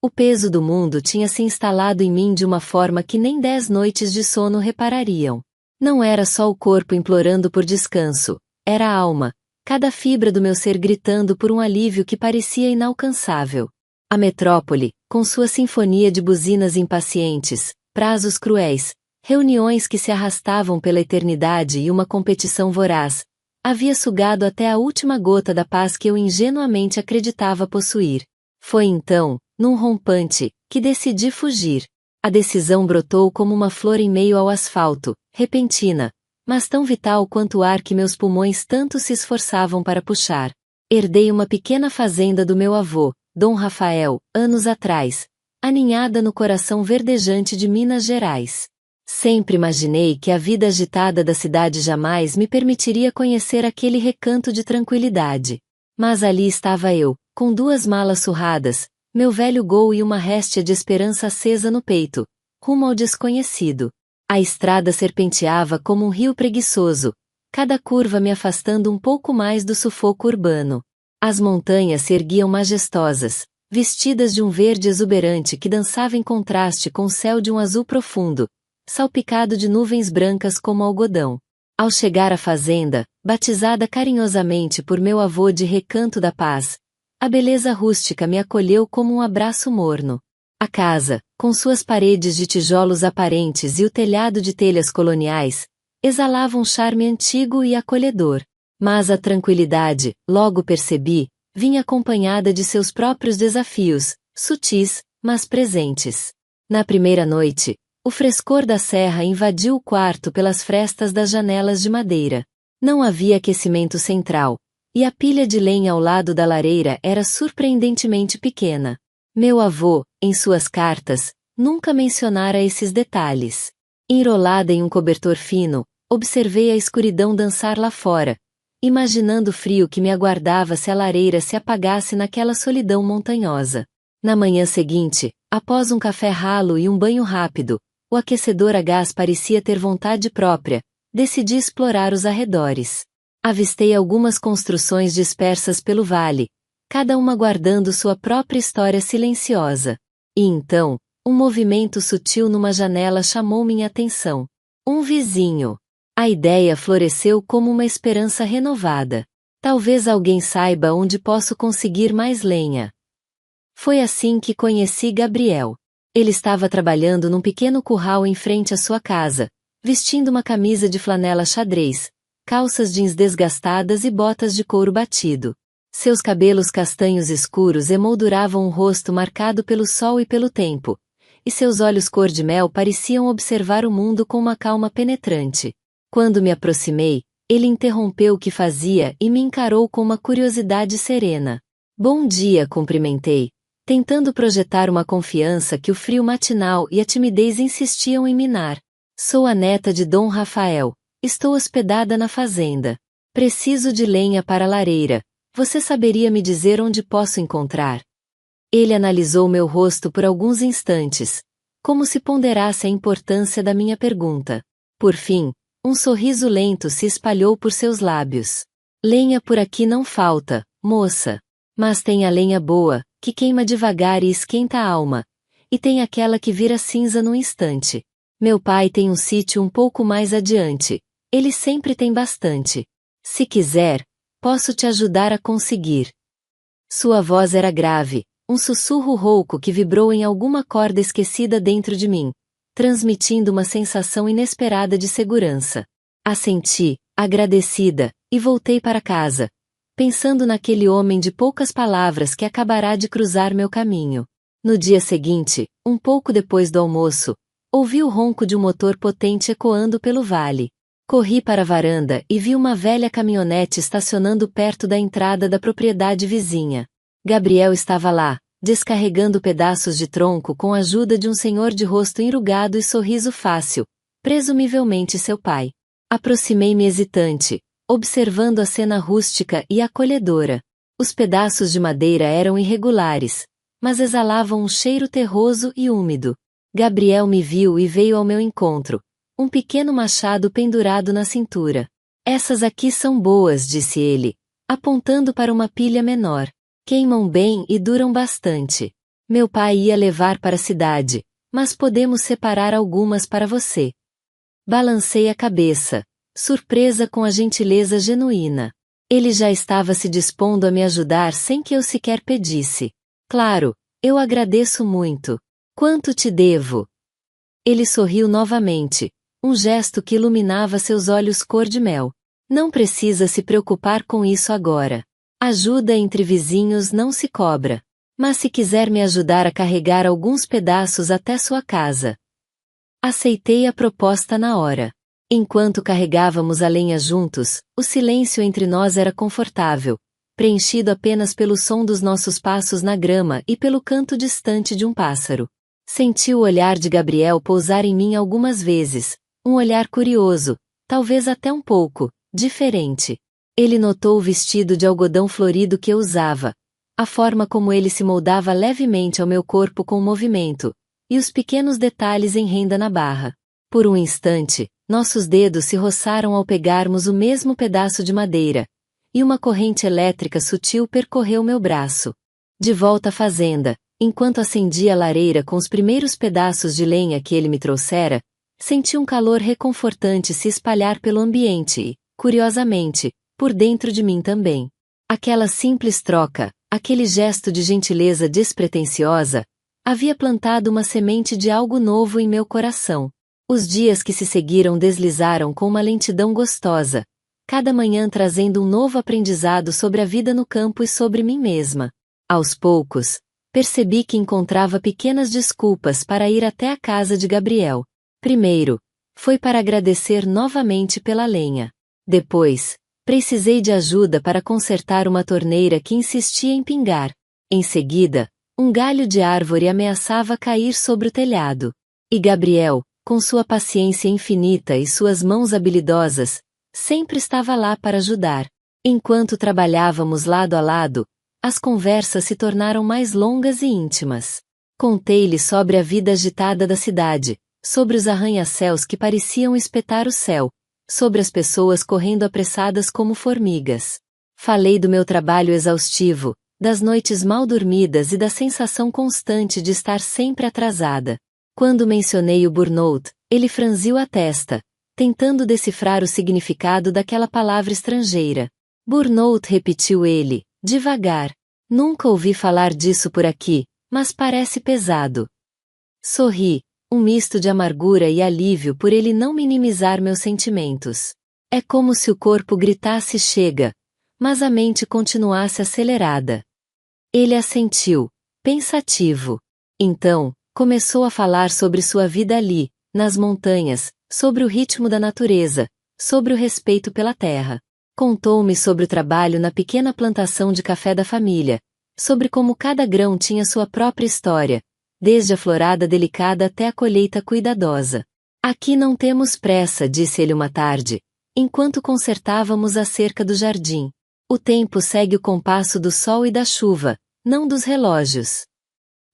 O peso do mundo tinha se instalado em mim de uma forma que nem 10 noites de sono reparariam. Não era só o corpo implorando por descanso, era a alma, cada fibra do meu ser gritando por um alívio que parecia inalcançável. A metrópole, com sua sinfonia de buzinas impacientes, prazos cruéis, reuniões que se arrastavam pela eternidade e uma competição voraz, havia sugado até a última gota da paz que eu ingenuamente acreditava possuir. Foi então, num rompante, que decidi fugir. A decisão brotou como uma flor em meio ao asfalto, repentina, mas tão vital quanto o ar que meus pulmões tanto se esforçavam para puxar. Herdei uma pequena fazenda do meu avô, Dom Rafael, anos atrás, aninhada no coração verdejante de Minas Gerais. Sempre imaginei que a vida agitada da cidade jamais me permitiria conhecer aquele recanto de tranquilidade. Mas ali estava eu, com 2 malas surradas, meu velho Gol e uma réstia de esperança acesa no peito, rumo ao desconhecido. A estrada serpenteava como um rio preguiçoso, cada curva me afastando um pouco mais do sufoco urbano. As montanhas se erguiam majestosas, vestidas de um verde exuberante que dançava em contraste com o céu de um azul profundo, salpicado de nuvens brancas como algodão. Ao chegar à fazenda, batizada carinhosamente por meu avô de Recanto da Paz, a beleza rústica me acolheu como um abraço morno. A casa, com suas paredes de tijolos aparentes e o telhado de telhas coloniais, exalava um charme antigo e acolhedor. Mas a tranquilidade, logo percebi, vinha acompanhada de seus próprios desafios, sutis, mas presentes. Na primeira noite, o frescor da serra invadiu o quarto pelas frestas das janelas de madeira. Não havia aquecimento central, e a pilha de lenha ao lado da lareira era surpreendentemente pequena. Meu avô, em suas cartas, nunca mencionara esses detalhes. Enrolada em um cobertor fino, observei a escuridão dançar lá fora, imaginando o frio que me aguardava se a lareira se apagasse naquela solidão montanhosa. Na manhã seguinte, após um café ralo e um banho rápido, o aquecedor a gás parecia ter vontade própria. Decidi explorar os arredores. Avistei algumas construções dispersas pelo vale, cada uma guardando sua própria história silenciosa. E então, um movimento sutil numa janela chamou minha atenção. Um vizinho. A ideia floresceu como uma esperança renovada. Talvez alguém saiba onde posso conseguir mais lenha. Foi assim que conheci Gabriel. Ele estava trabalhando num pequeno curral em frente à sua casa, vestindo uma camisa de flanela xadrez, calças jeans desgastadas e botas de couro batido. Seus cabelos castanhos escuros emolduravam um rosto marcado pelo sol e pelo tempo, e seus olhos cor de mel pareciam observar o mundo com uma calma penetrante. Quando me aproximei, ele interrompeu o que fazia e me encarou com uma curiosidade serena. Bom dia, cumprimentei, tentando projetar uma confiança que o frio matinal e a timidez insistiam em minar. Sou a neta de Dom Rafael. Estou hospedada na fazenda. Preciso de lenha para a lareira. Você saberia me dizer onde posso encontrar? Ele analisou meu rosto por alguns instantes, como se ponderasse a importância da minha pergunta. Por fim, um sorriso lento se espalhou por seus lábios. Lenha por aqui não falta, moça. Mas tem a lenha boa, que queima devagar e esquenta a alma. E tem aquela que vira cinza num instante. Meu pai tem um sítio um pouco mais adiante. Ele sempre tem bastante. Se quiser, posso te ajudar a conseguir. Sua voz era grave, um sussurro rouco que vibrou em alguma corda esquecida dentro de mim, transmitindo uma sensação inesperada de segurança. Assenti, agradecida, e voltei para casa, pensando naquele homem de poucas palavras que acabará de cruzar meu caminho. No dia seguinte, um pouco depois do almoço, ouvi o ronco de um motor potente ecoando pelo vale. Corri para a varanda e vi uma velha caminhonete estacionando perto da entrada da propriedade vizinha. Gabriel estava lá, descarregando pedaços de tronco com a ajuda de um senhor de rosto enrugado e sorriso fácil, presumivelmente seu pai. Aproximei-me hesitante, observando a cena rústica e acolhedora. Os pedaços de madeira eram irregulares, mas exalavam um cheiro terroso e úmido. Gabriel me viu e veio ao meu encontro, um pequeno machado pendurado na cintura. Essas aqui são boas, disse ele, apontando para uma pilha menor. Queimam bem e duram bastante. Meu pai ia levar para a cidade, mas podemos separar algumas para você. Balancei a cabeça, surpresa com a gentileza genuína. Ele já estava se dispondo a me ajudar sem que eu sequer pedisse. Claro, eu agradeço muito. Quanto te devo? Ele sorriu novamente, um gesto que iluminava seus olhos cor-de-mel. Não precisa se preocupar com isso agora. Ajuda entre vizinhos não se cobra. Mas se quiser me ajudar a carregar alguns pedaços até sua casa. Aceitei a proposta na hora. Enquanto carregávamos a lenha juntos, o silêncio entre nós era confortável, preenchido apenas pelo som dos nossos passos na grama e pelo canto distante de um pássaro. Senti o olhar de Gabriel pousar em mim algumas vezes, um olhar curioso, talvez até um pouco diferente. Ele notou o vestido de algodão florido que eu usava, a forma como ele se moldava levemente ao meu corpo com o movimento, e os pequenos detalhes em renda na barra. Por um instante, nossos dedos se roçaram ao pegarmos o mesmo pedaço de madeira, e uma corrente elétrica sutil percorreu meu braço. De volta à fazenda, enquanto acendia a lareira com os primeiros pedaços de lenha que ele me trouxera, senti um calor reconfortante se espalhar pelo ambiente e, curiosamente, por dentro de mim também. Aquela simples troca, aquele gesto de gentileza despretensiosa, havia plantado uma semente de algo novo em meu coração. Os dias que se seguiram deslizaram com uma lentidão gostosa, cada manhã trazendo um novo aprendizado sobre a vida no campo e sobre mim mesma. Aos poucos, percebi que encontrava pequenas desculpas para ir até a casa de Gabriel. Primeiro, foi para agradecer novamente pela lenha. Depois, precisei de ajuda para consertar uma torneira que insistia em pingar. Em seguida, um galho de árvore ameaçava cair sobre o telhado. E Gabriel, com sua paciência infinita e suas mãos habilidosas, sempre estava lá para ajudar. Enquanto trabalhávamos lado a lado, as conversas se tornaram mais longas e íntimas. Contei-lhe sobre a vida agitada da cidade, sobre os arranha-céus que pareciam espetar o céu, sobre as pessoas correndo apressadas como formigas. Falei do meu trabalho exaustivo, das noites mal dormidas e da sensação constante de estar sempre atrasada. Quando mencionei o burnout, ele franziu a testa, tentando decifrar o significado daquela palavra estrangeira. Burnout, repetiu ele, devagar. Nunca ouvi falar disso por aqui, mas parece pesado. Sorri, um misto de amargura e alívio por ele não minimizar meus sentimentos. É como se o corpo gritasse chega, mas a mente continuasse acelerada. Ele assentiu, pensativo. Então, começou a falar sobre sua vida ali, nas montanhas, sobre o ritmo da natureza, sobre o respeito pela terra. Contou-me sobre o trabalho na pequena plantação de café da família, sobre como cada grão tinha sua própria história, desde a florada delicada até a colheita cuidadosa. Aqui não temos pressa, disse ele uma tarde, enquanto consertávamos a cerca do jardim. O tempo segue o compasso do sol e da chuva, não dos relógios.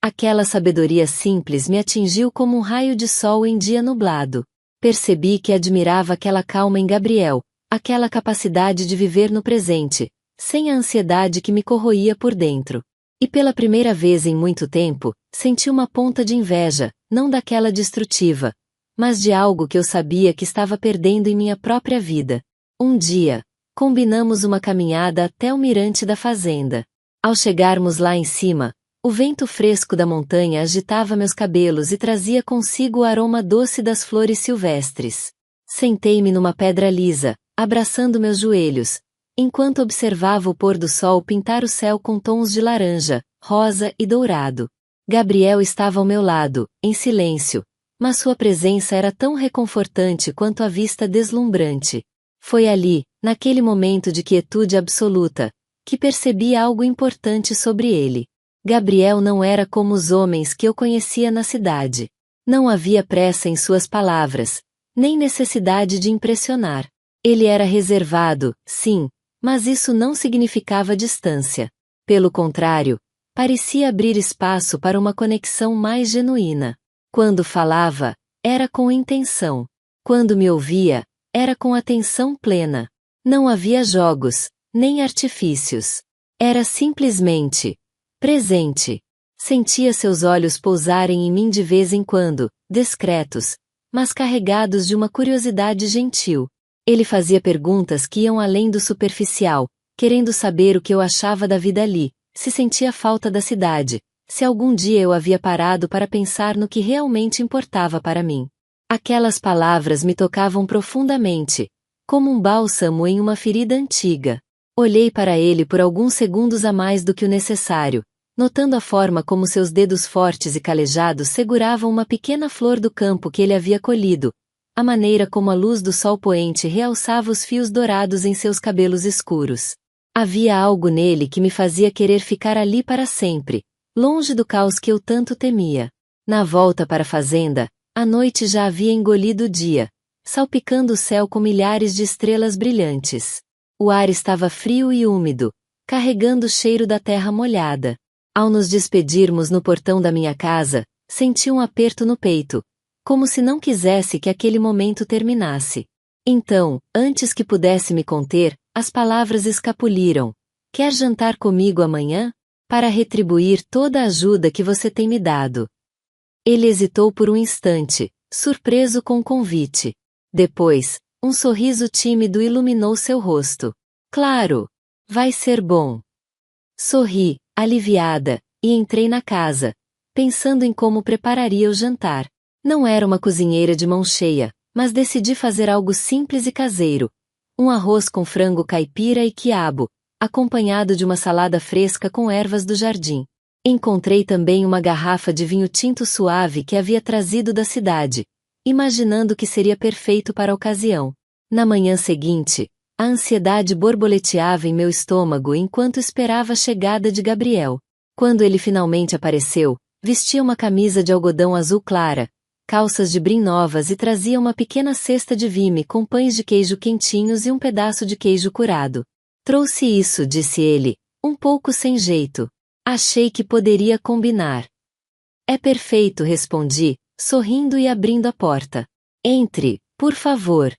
Aquela sabedoria simples me atingiu como um raio de sol em dia nublado. Percebi que admirava aquela calma em Gabriel, aquela capacidade de viver no presente, sem a ansiedade que me corroía por dentro. E pela primeira vez em muito tempo, senti uma ponta de inveja, não daquela destrutiva, mas de algo que eu sabia que estava perdendo em minha própria vida. Um dia, combinamos uma caminhada até o mirante da fazenda. Ao chegarmos lá em cima, o vento fresco da montanha agitava meus cabelos e trazia consigo o aroma doce das flores silvestres. Sentei-me numa pedra lisa, abraçando meus joelhos, enquanto observava o pôr do sol pintar o céu com tons de laranja, rosa e dourado. Gabriel estava ao meu lado, em silêncio, mas sua presença era tão reconfortante quanto a vista deslumbrante. Foi ali, naquele momento de quietude absoluta, que percebi algo importante sobre ele. Gabriel não era como os homens que eu conhecia na cidade. Não havia pressa em suas palavras, nem necessidade de impressionar. Ele era reservado, sim, mas isso não significava distância. Pelo contrário, parecia abrir espaço para uma conexão mais genuína. Quando falava, era com intenção. Quando me ouvia, era com atenção plena. Não havia jogos, nem artifícios. Era simplesmente presente. Sentia seus olhos pousarem em mim de vez em quando, discretos, mas carregados de uma curiosidade gentil. Ele fazia perguntas que iam além do superficial, querendo saber o que eu achava da vida ali, se sentia falta da cidade, se algum dia eu havia parado para pensar no que realmente importava para mim. Aquelas palavras me tocavam profundamente, como um bálsamo em uma ferida antiga. Olhei para ele por alguns segundos a mais do que o necessário, notando a forma como seus dedos fortes e calejados seguravam uma pequena flor do campo que ele havia colhido, a maneira como a luz do sol poente realçava os fios dourados em seus cabelos escuros. Havia algo nele que me fazia querer ficar ali para sempre, longe do caos que eu tanto temia. Na volta para a fazenda, a noite já havia engolido o dia, salpicando o céu com milhares de estrelas brilhantes. O ar estava frio e úmido, carregando o cheiro da terra molhada. Ao nos despedirmos no portão da minha casa, senti um aperto no peito, como se não quisesse que aquele momento terminasse. Então, antes que pudesse me conter, as palavras escapuliram. Quer jantar comigo amanhã? Para retribuir toda a ajuda que você tem me dado. Ele hesitou por um instante, surpreso com o convite. Depois, um sorriso tímido iluminou seu rosto. Claro! Vai ser bom. Sorri, aliviada, e entrei na casa, pensando em como prepararia o jantar. Não era uma cozinheira de mão cheia, mas decidi fazer algo simples e caseiro. Um arroz com frango caipira e quiabo, acompanhado de uma salada fresca com ervas do jardim. Encontrei também uma garrafa de vinho tinto suave que havia trazido da cidade, imaginando que seria perfeito para a ocasião. Na manhã seguinte, a ansiedade borboleteava em meu estômago enquanto esperava a chegada de Gabriel. Quando ele finalmente apareceu, vestia uma camisa de algodão azul clara, calças de brim novas e trazia uma pequena cesta de vime com pães de queijo quentinhos e um pedaço de queijo curado. Trouxe isso, disse ele, um pouco sem jeito. Achei que poderia combinar. É perfeito, respondi, sorrindo e abrindo a porta. Entre, por favor.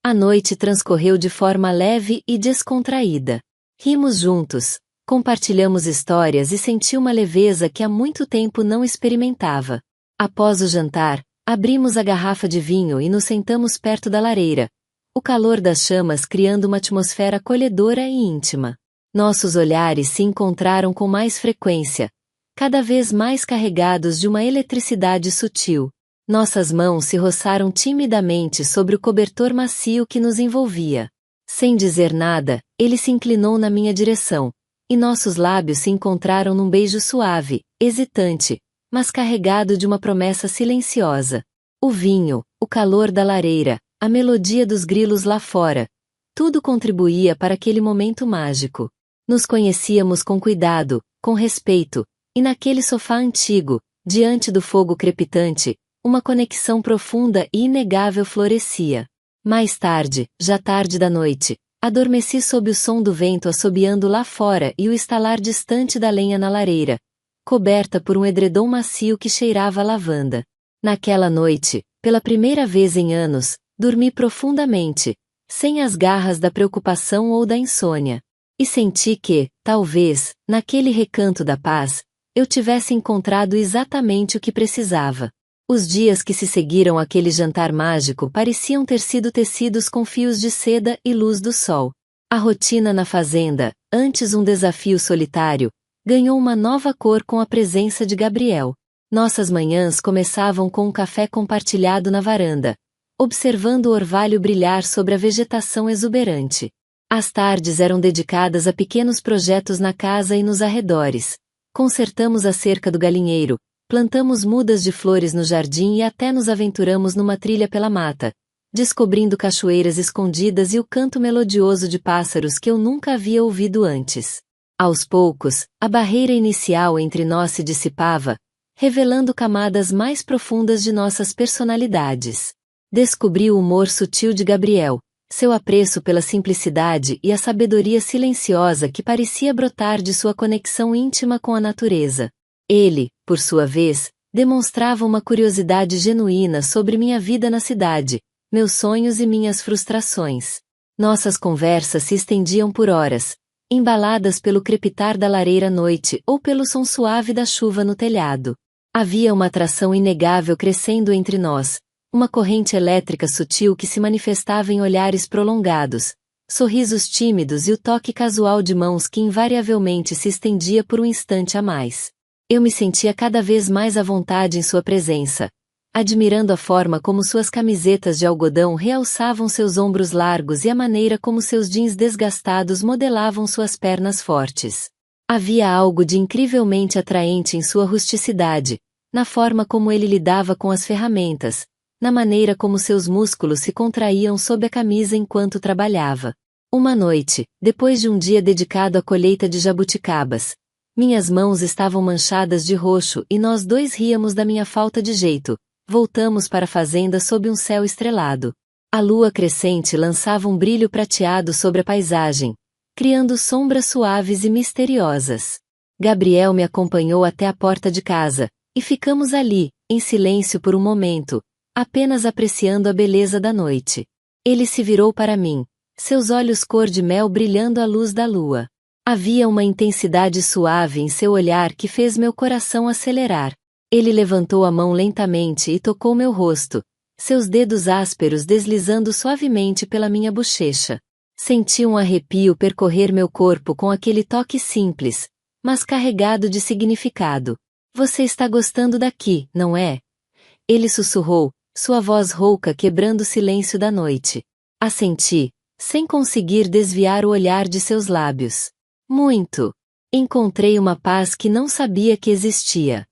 A noite transcorreu de forma leve e descontraída. Rimos juntos, compartilhamos histórias e senti uma leveza que há muito tempo não experimentava. Após o jantar, abrimos a garrafa de vinho e nos sentamos perto da lareira, o calor das chamas criando uma atmosfera acolhedora e íntima. Nossos olhares se encontraram com mais frequência, cada vez mais carregados de uma eletricidade sutil. Nossas mãos se roçaram timidamente sobre o cobertor macio que nos envolvia. Sem dizer nada, ele se inclinou na minha direção, e nossos lábios se encontraram num beijo suave, hesitante, mas carregado de uma promessa silenciosa. O vinho, o calor da lareira, a melodia dos grilos lá fora, tudo contribuía para aquele momento mágico. Nos conhecíamos com cuidado, com respeito, e naquele sofá antigo, diante do fogo crepitante, uma conexão profunda e inegável florescia. Mais tarde, já tarde da noite, adormeci sob o som do vento assobiando lá fora e o estalar distante da lenha na lareira, coberta por um edredom macio que cheirava a lavanda. Naquela noite, pela primeira vez em anos, dormi profundamente, sem as garras da preocupação ou da insônia. E senti que, talvez, naquele recanto da paz, eu tivesse encontrado exatamente o que precisava. Os dias que se seguiram àquele jantar mágico pareciam ter sido tecidos com fios de seda e luz do sol. A rotina na fazenda, antes um desafio solitário, ganhou uma nova cor com a presença de Gabriel. Nossas manhãs começavam com um café compartilhado na varanda, observando o orvalho brilhar sobre a vegetação exuberante. As tardes eram dedicadas a pequenos projetos na casa e nos arredores. Consertamos a cerca do galinheiro, plantamos mudas de flores no jardim e até nos aventuramos numa trilha pela mata, descobrindo cachoeiras escondidas e o canto melodioso de pássaros que eu nunca havia ouvido antes. Aos poucos, a barreira inicial entre nós se dissipava, revelando camadas mais profundas de nossas personalidades. Descobri o humor sutil de Gabriel, seu apreço pela simplicidade e a sabedoria silenciosa que parecia brotar de sua conexão íntima com a natureza. Ele, por sua vez, demonstrava uma curiosidade genuína sobre minha vida na cidade, meus sonhos e minhas frustrações. Nossas conversas se estendiam por horas, embaladas pelo crepitar da lareira à noite ou pelo som suave da chuva no telhado. Havia uma atração inegável crescendo entre nós, uma corrente elétrica sutil que se manifestava em olhares prolongados, sorrisos tímidos e o toque casual de mãos que invariavelmente se estendia por um instante a mais. Eu me sentia cada vez mais à vontade em sua presença, admirando a forma como suas camisetas de algodão realçavam seus ombros largos e a maneira como seus jeans desgastados modelavam suas pernas fortes. Havia algo de incrivelmente atraente em sua rusticidade, na forma como ele lidava com as ferramentas, na maneira como seus músculos se contraíam sob a camisa enquanto trabalhava. Uma noite, depois de um dia dedicado à colheita de jabuticabas, minhas mãos estavam manchadas de roxo e nós dois ríamos da minha falta de jeito. Voltamos para a fazenda sob um céu estrelado. A lua crescente lançava um brilho prateado sobre a paisagem, criando sombras suaves e misteriosas. Gabriel me acompanhou até a porta de casa, e ficamos ali, em silêncio por um momento, apenas apreciando a beleza da noite. Ele se virou para mim, seus olhos cor de mel brilhando à luz da lua. Havia uma intensidade suave em seu olhar que fez meu coração acelerar. Ele levantou a mão lentamente e tocou meu rosto, seus dedos ásperos deslizando suavemente pela minha bochecha. Senti um arrepio percorrer meu corpo com aquele toque simples, mas carregado de significado. Você está gostando daqui, não é? Ele sussurrou, sua voz rouca quebrando o silêncio da noite. Assenti, sem conseguir desviar o olhar de seus lábios. Muito. Encontrei uma paz que não sabia que existia.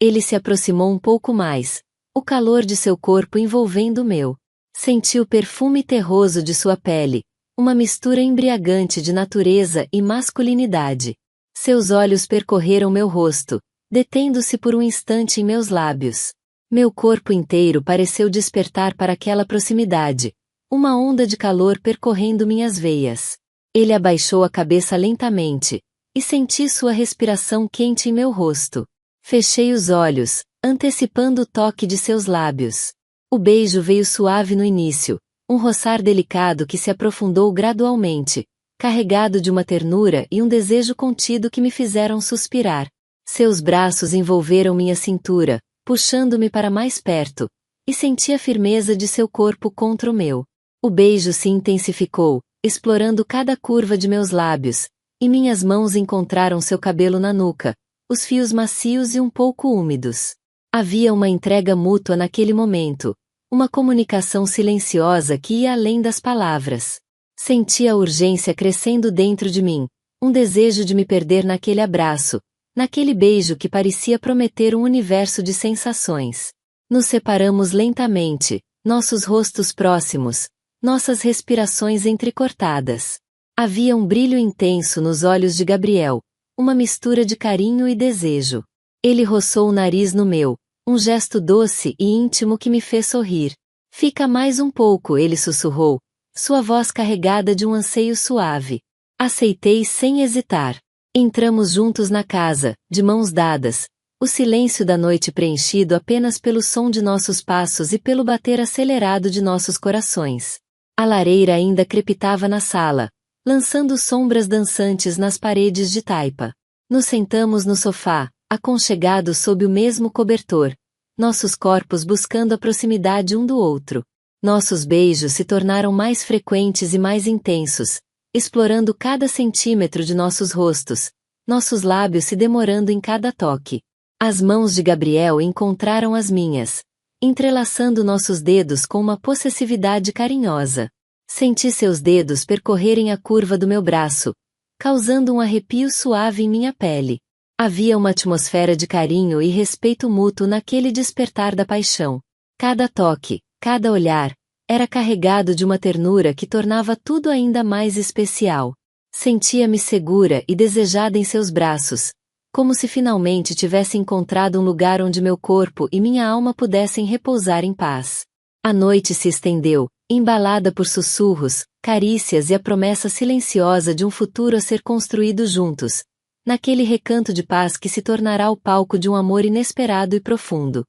Ele se aproximou um pouco mais, o calor de seu corpo envolvendo o meu. Senti o perfume terroso de sua pele, uma mistura embriagante de natureza e masculinidade. Seus olhos percorreram meu rosto, detendo-se por um instante em meus lábios. Meu corpo inteiro pareceu despertar para aquela proximidade, uma onda de calor percorrendo minhas veias. Ele abaixou a cabeça lentamente, e senti sua respiração quente em meu rosto. Fechei os olhos, antecipando o toque de seus lábios. O beijo veio suave no início, um roçar delicado que se aprofundou gradualmente, carregado de uma ternura e um desejo contido que me fizeram suspirar. Seus braços envolveram minha cintura, puxando-me para mais perto, e senti a firmeza de seu corpo contra o meu. O beijo se intensificou, explorando cada curva de meus lábios, e minhas mãos encontraram seu cabelo na nuca, os fios macios e um pouco úmidos. Havia uma entrega mútua naquele momento, uma comunicação silenciosa que ia além das palavras. Senti a urgência crescendo dentro de mim, um desejo de me perder naquele abraço, naquele beijo que parecia prometer um universo de sensações. Nos separamos lentamente, nossos rostos próximos, nossas respirações entrecortadas. Havia um brilho intenso nos olhos de Gabriel, uma mistura de carinho e desejo. Ele roçou o nariz no meu, um gesto doce e íntimo que me fez sorrir. Fica mais um pouco, ele sussurrou, sua voz carregada de um anseio suave. Aceitei sem hesitar. Entramos juntos na casa, de mãos dadas, o silêncio da noite preenchido apenas pelo som de nossos passos e pelo bater acelerado de nossos corações. A lareira ainda crepitava na sala, lançando sombras dançantes nas paredes de taipa. Nos sentamos no sofá, aconchegados sob o mesmo cobertor, nossos corpos buscando a proximidade um do outro. Nossos beijos se tornaram mais frequentes e mais intensos, explorando cada centímetro de nossos rostos, nossos lábios se demorando em cada toque. As mãos de Gabriel encontraram as minhas, entrelaçando nossos dedos com uma possessividade carinhosa. Senti seus dedos percorrerem a curva do meu braço, causando um arrepio suave em minha pele. Havia uma atmosfera de carinho e respeito mútuo naquele despertar da paixão. Cada toque, cada olhar, era carregado de uma ternura que tornava tudo ainda mais especial. Sentia-me segura e desejada em seus braços, como se finalmente tivesse encontrado um lugar onde meu corpo e minha alma pudessem repousar em paz. A noite se estendeu, embalada por sussurros, carícias e a promessa silenciosa de um futuro a ser construído juntos, naquele recanto de paz que se tornará o palco de um amor inesperado e profundo.